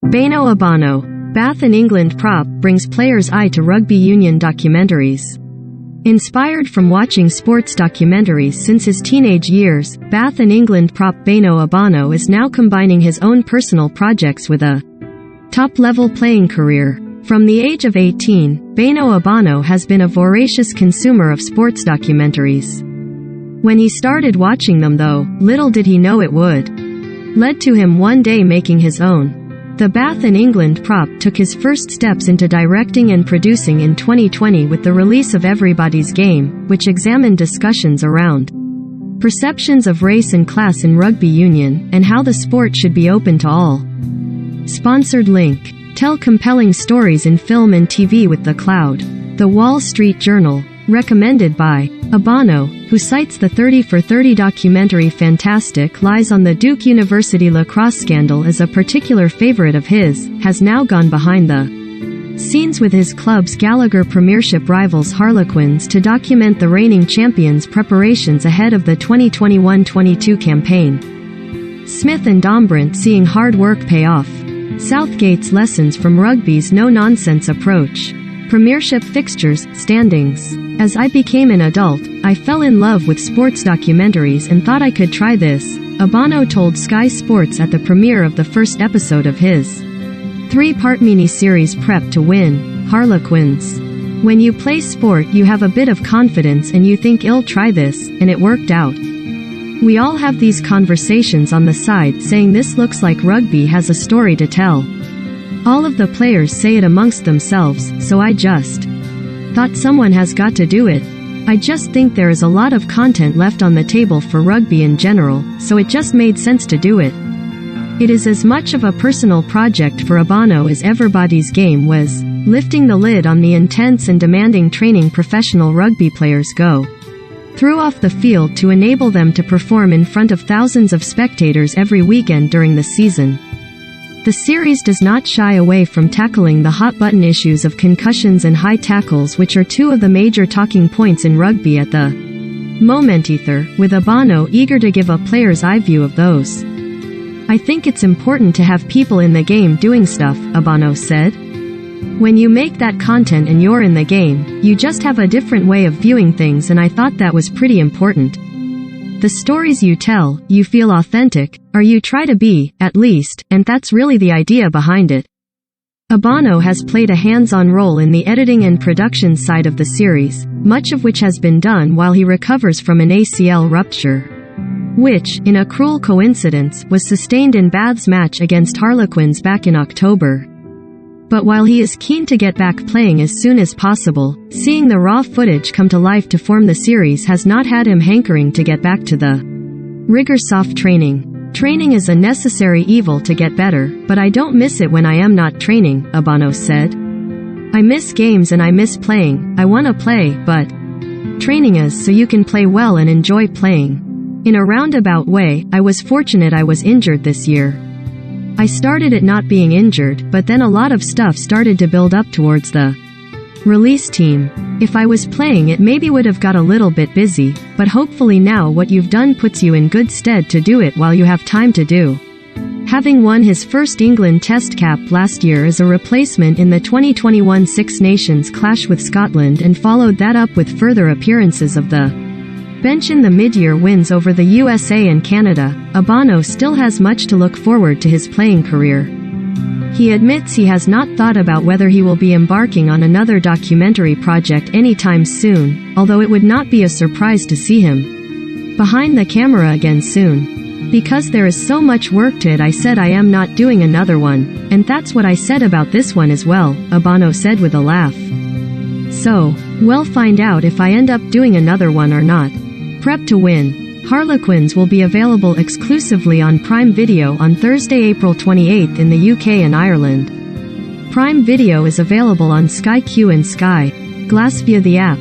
Beno Obano, Bath in England prop, brings player's eye to rugby union documentaries. Inspired from watching sports documentaries since his teenage years, Bath in England prop Beno Obano is now combining his own personal projects with a top-level playing career. From the age of 18, Beno Obano has been a voracious consumer of sports documentaries. When he started watching them though, little did he know it would lead to him one day making his own. The Bath in England prop took his first steps into directing and producing in 2020 with the release of Everybody's Game, which examined discussions around perceptions of race and class in rugby union, and how the sport should be open to all. Sponsored link. Tell compelling stories in film and TV with The Cloud. The Wall Street Journal. Recommended by Obano, who cites the 30 for 30 documentary Fantastic Lies on the Duke University lacrosse scandal as a particular favorite of his, has now gone behind the scenes with his club's Gallagher Premiership rivals Harlequins to document the reigning champions' preparations ahead of the 2021-22 campaign. Smith and Dombrant seeing hard work pay off. Southgate's lessons from rugby's no-nonsense approach. Premiership fixtures, standings. As I became an adult, I fell in love with sports documentaries and thought I could try this, Obano told Sky Sports at the premiere of the first episode of his three-part mini-series Prep to Win, Harlequins. When you play sport you have a bit of confidence and you think I'll try this, and it worked out. We all have these conversations on the side saying this looks like rugby has a story to tell. All of the players say it amongst themselves, so I just thought someone has got to do it. I just think there is a lot of content left on the table for rugby in general, so it just made sense to do it. It is as much of a personal project for Obano as Everybody's Game was, lifting the lid on the intense and demanding training professional rugby players go through off the field to enable them to perform in front of thousands of spectators every weekend during the season. The series does not shy away from tackling the hot-button issues of concussions and high tackles, which are two of the major talking points in rugby at the moment, with Obano eager to give a player's eye view of those. I think it's important to have people in the game doing stuff, Obano said. When you make that content and you're in the game, you just have a different way of viewing things, and I thought that was pretty important. The stories you tell, you feel authentic, or you try to be, at least, and that's really the idea behind it. Obano has played a hands-on role in the editing and production side of the series, much of which has been done while he recovers from an ACL rupture, which, in a cruel coincidence, was sustained in Bath's match against Harlequins back in October. But while he is keen to get back playing as soon as possible, seeing the raw footage come to life to form the series has not had him hankering to get back to the rigorous soft training. Training is a necessary evil to get better, but I don't miss it when I am not training, Obano said. I miss games and I miss playing. I want to play, but training is so you can play well and enjoy playing. In a roundabout way, I was fortunate I was injured this year. I started at not being injured, but then a lot of stuff started to build up towards the release team. If I was playing it maybe would have got a little bit busy, but hopefully now what you've done puts you in good stead to do it while you have time to do. Having won his first England Test cap last year as a replacement in the 2021 Six Nations clash with Scotland and followed that up with further appearances of the bench in the mid-year wins over the USA and Canada, Obano still has much to look forward to his playing career. He admits he has not thought about whether he will be embarking on another documentary project anytime soon, although it would not be a surprise to see him behind the camera again soon. Because there is so much work to it, I said I am not doing another one, and that's what I said about this one as well, Obano said with a laugh. So, we'll find out if I end up doing another one or not. Prep to Win, Harlequins will be available exclusively on Prime Video on Thursday, April 28 in the UK and Ireland. Prime Video is available on Sky Q and Sky Glass via the app.